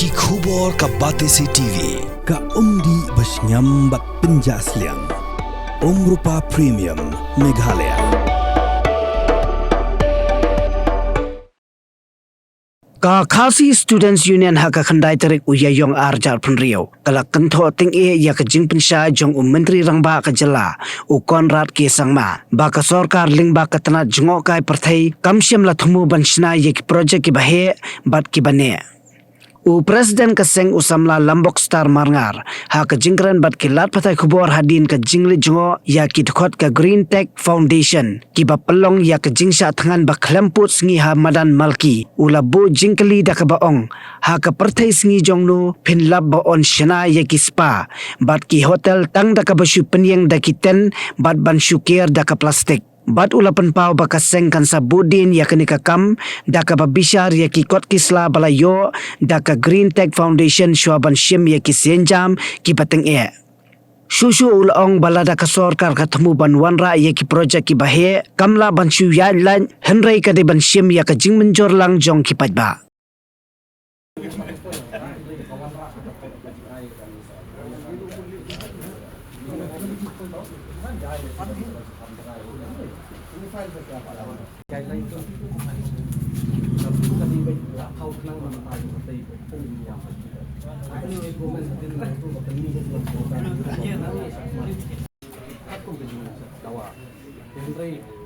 Ki khubor ka Batesi TV. Ka umdi basnyam bak penjaslian. Rupa Premium Meghalaya. Ka Khasi Students Union haka khandai tarik uya yong arjar pun riau. Kala kentho ting ya ka jing pensha jong menteri rangba ka jela u Konrad ke sangma. Ba ka sarkar ling ba ka tanat jengokai partai kamsyam la thumu banshna ye ki project ki bahe bat ki bane. U Presiden Kaseng Usamla Lambok Star Marngar ha ka jingran bat ki lat patai khubor hadin ka jingli jongo ya ki thot ka Green Tech Foundation ki ba pelong ya ka jingsha thangan ba klemput sngi ha madan malki ula bu jingkali da ka baong ha ka partai sngi jongnu phin lab ba on shana ya ki spa bat ki hotel tang da ka basu penyeng da ki ten bat ban syukir da ka plastik. Bat ulapan pau baka seng kan sabudin ya kenika kam daka babishar ya ki kot kisla balayo daka Green Tech Foundation shuaban shim ya ki senjam ki pateng e. Shushu ulong balada ka sorkar katemu ban wanra ya ki project ki bahe kamla ban shu yan lan henrei ka de ban shim ya ka jing menjor lang jong ki pajba.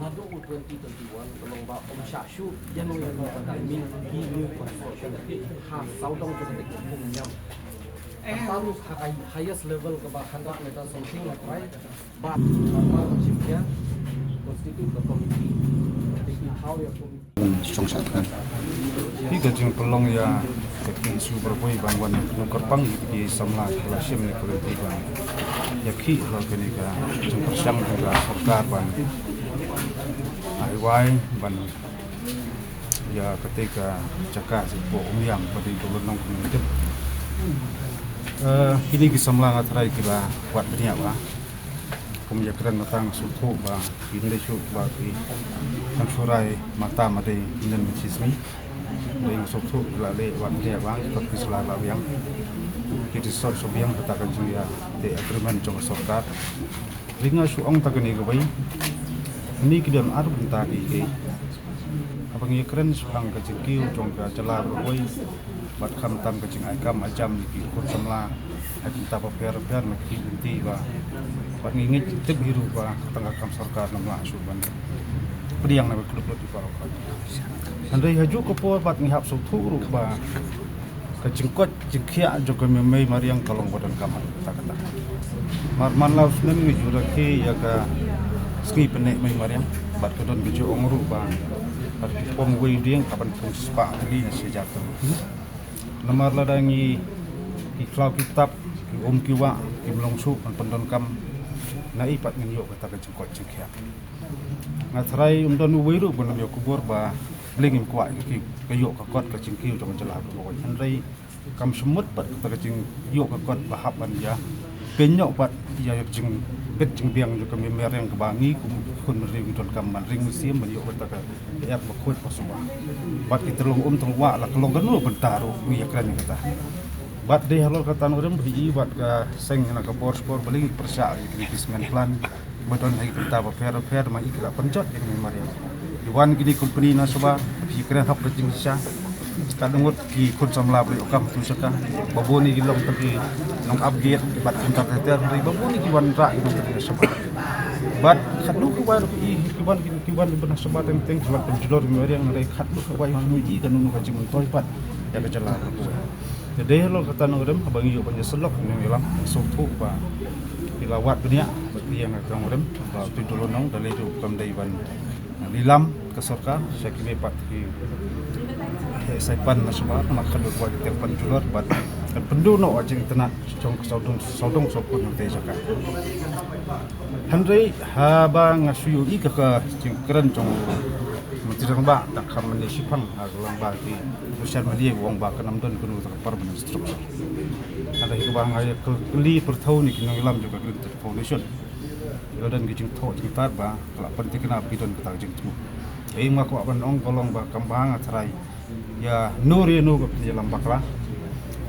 Nadu 2021 belum ba om syashu yang timing ini construction ha saudong tu dekat punya tahu highest level ke 100 meter something like right but chipnya constitute the committee how your committee Hi gajing pelong ya kekin su berboi bangwan nu kerpang di samla kelasim ni kolektif ban ya ki lo kini ka jing persang ka sarkar ban ai wai ban ya ketika cakap sipo umyang pada dulu nong kemudian ini ki samla ngatrai kila kuat benia ba kemudian matang suku ba ini su ba ki surai mata made inen sismi dengan suku lale wan dia bang tapi selama yang kita sort sobiang katakan dia the agreement jong sarkar ringa suong tagani gabai ini kidan ar bentar ke apa ngi keren suang ka jengkiu jong ka jala beroi bat kham tam ka jeng aikam ajam ki kur samla akin ta per maki binti ba bat ngi ngit tib hiru ba tengah kam sarkar namla suban priang na klub di parok andai haju ko po bat ngi hap su thu ru ba ka jengkot jengkhia jo ka memei mariang kalong badan kamar kata marman laus nem ngi jura ke ya ka ski penek mai mariam bat ko don bijo ongru ba bat pom goi dieng kapan pun spa ali na sejak namar ladangi ki klau kitab ki kiwa ki blongsu pan pendon kam na ipat ngi yo kata ka jengkot jengkhia ngatrai don wiru bon yo kubur ba lingim kwa ki kayo ka kot ka jengkiu jong jala ko henrei kam semut pat ka jeng yo ka kot ba hap an ya penyok pat ya jeng bet jeng biang jo kami mereng ke bangi kun ring don kam man ring museum man yo ka ya ba khot paswa bat ki telung tong wa la kelong kan lu bentaru mi ya kran kata bat de halol kata urem bi bat ka seng na ka spor beling persa ki kismen plan badan ai kita ba fer ma ikla pencot ni mariam Iwan kini company na soba pikiran hap rejing sya kadungot ki kun samla beli okam tu saka baboni ki long tapi long upgrade bat kontak teter ri baboni ki wan ra ki tapi soba bat khadu ku wan ki wan benar soba teng soba penjulur mari yang rai khadu ku wan muji kan nu ka jimun toy pat ya kecela ku jadi lo kata nurem abang yo punya selok ni lang sotu ba dilawat dunia bagi yang kata nurem ba pintu lonong dalai tu kam dai ban lilam ke sarkar saya kini pat ki saipan na semua nak kedua kuat telefon jual bat kan pendu no ajing tenak jong saudong sokun te jaka handrei haba ngasuyu i ka jing keren jong mentirang ba tak kam ni sipang aglang ba ki sosial media wong ba kanam don kunu tak permanent struktur ada hiku bang ay keli pertau ni kinang ilam juga Green Tech Foundation dan gijing tho jitar ba kala penting kena pidon kita jing tu ei ma ko ban ong kolong ba kambang atrai ya nuri nu ko dalam bakla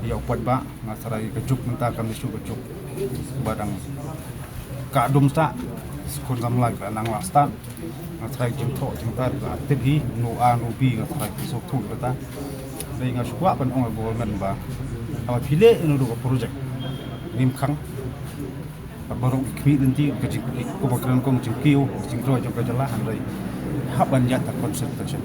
ya upat ba ngasarai kejuk mentah kami su kejuk badang kadum sta sekun samlai ka nang lasta ngasarai jimtho jimta aktif hi no a no bi ngasarai so tu beta dei nga sukwa pan ong government ba awa pile inu do project nim khang baru kmi nanti ke ko bakran kong jingkiu jingro jong ka jala handai haban ya ta concentration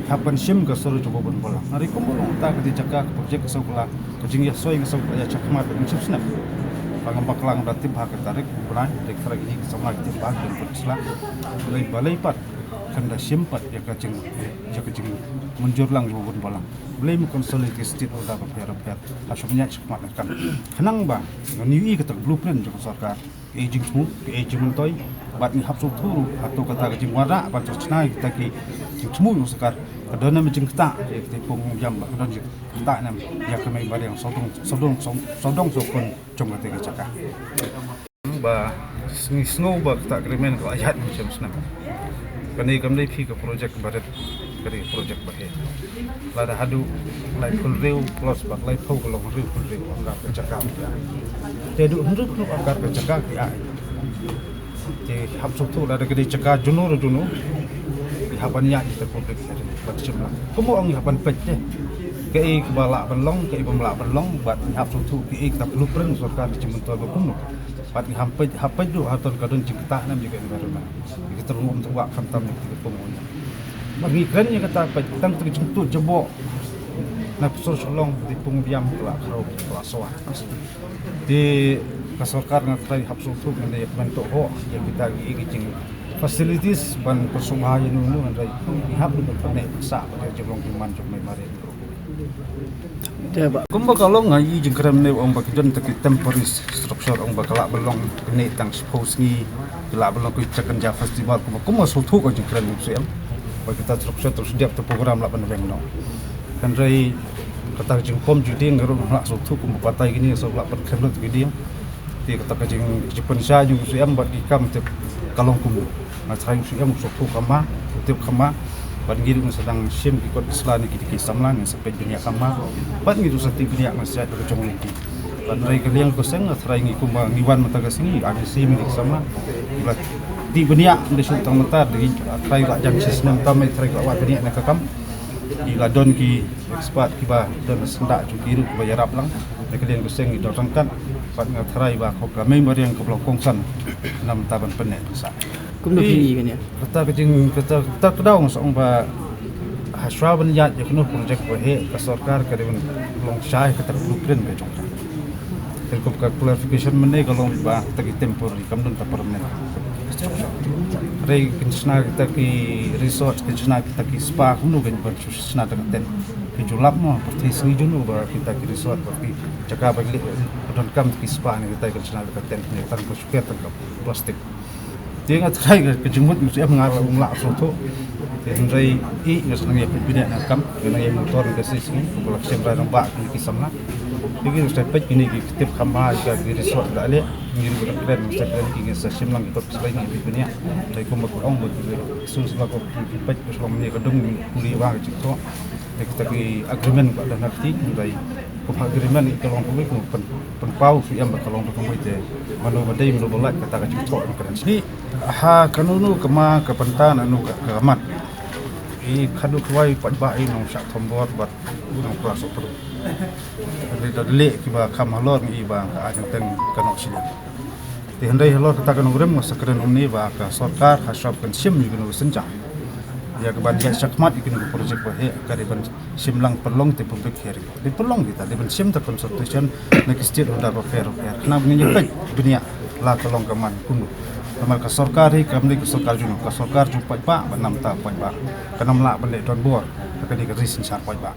haban sim ka soro coba bon bola hari ko bolong ta ke jaka project so kula ko jing ya soi so ya chakma ben chip snap pangam baklang da tim ha ka tarik bulan dek tarik ni sama tim ba ben putsla lai balai pat kanda simpat ya ka jing munjur lang bon bola boleh menkonsolidasi state udah berper asumnya cepat kan kenang ba ngani ke blueprint jong sarkar aging semua aging mentoi bat ni hapsu turu atau kata ke wara ban cecna kita ki semua yo sakar kadana mejing kita te pung jam ba kadon kita nam ya kemai bar yang sodong sokon jong te ke caka ba snow ba kita agreement ko ayat macam senang kani kamdai phi ke project barat kari project bahe lada hadu lai kulriu plus bak lai phau kolong riu kulriu anggar ke caka ya te du hundru ku anggar ke caka ya te hap tu lada ke caka juno di haban ya kita publik bat jumlah kumu ang haban pet ke i kebala benlong ke i pemla benlong bat hap tu ke i kita blueprint sarkar cimentor kumu bat hampet du haton kadon cingta nam juga environment kita rumum tu wak khantam di pemunya bagi keren yang kata tang terjemput jebok nak solong di pengbiam kelak kau kelak sawah di kasarkar ngatai hapsul tu mengenai bentuk ho yang kita giging facilities ban persumahan nunu andai hab du berpenek sa pada jeblong iman jom mari kumba kalong ngai jengkram ne ong bakidan tak temporary structure ong bakala belong kene tang suppose ni la belong ku cakan ja festival kumba sultu ko jengkram museum bagi kita terus dia program lah penebeng no kan rai kata jeng pom judi ngaru nak sutu kum patai gini so lah perkenut gini ti kata jeng jipen sa jeng siam bad ikam te kalong kum na sai siam sutu kama tip kama bad ngiri sedang sim ikut selani kiti samlan sampai dunia kama bad ngitu sati dunia masjid ke jong lagi bad rai kalian ko seng rai ngi kum ngiwan mata gasini ada sim di sama di benia di sultang mentar di trai la jam sistem tamai trai la benia nak kam di ladon ki expert ki ba don sendak ju kiru ba yarap lang nek lian guseng i dorang kan pat ngat trai ba ko ka member yang ko blok kongsan nam taban penek sa kum do ki kan ya kata kejing kata kedaung song ba hasra ban ya je kuno project ba he ka sarkar ka den long syai ka blueprint be jong telkom ka clarification mene ka long ba tagi temporary kam don ta permanent Rai kinsna kita ki resort kinsna kita ki spa kuno ben kinsna ten ki julap no perti sini juno ba kita ki resort tapi jaga bagi don kam ki spa ni kita kinsna ten ni tan ko suket tan plastik dia ngat rai ke jemut mesti mengar umla soto den rai i ngas nang bina na kam nang yang motor ke sini ko sem rai ba ki samna ini sudah pet ini kita kama juga di resort dale ngiri ko kren mesti kren ki sa simlang itu selain ini dunia dai ko mak ong sus ba ko pet ko selama ni kadung kuli wa gitu kita ki agreement ba dan nanti dai ko agreement itu long ko pen pau su yang bakalong ko mo ite mano badai mano bolat kata ka gitu kren sini ha kanunu kema ke pentan anu ka kamat i khadu kwai pat ba i nong sak thombor bat nong praso pro ada lek kiba kam halor ngi ba ka ajeng teng kanok sila ti handai halor kata kanong rem masakren umni ba ka sarkar hasab kan sim yugno senjang ya ke ban ya sakmat ikin project ba he ka ban simlang perlong te public hearing di perlong kita di ban sim ta consultation nek state order ba fair na ngi pek dunia la tolong kaman kunu amal ka sarkar hi kamni ka sarkar juno ka sarkar jumpa pa ba nam ta pa ba kanam la ban le don bor ka ni ka risin sar pa ba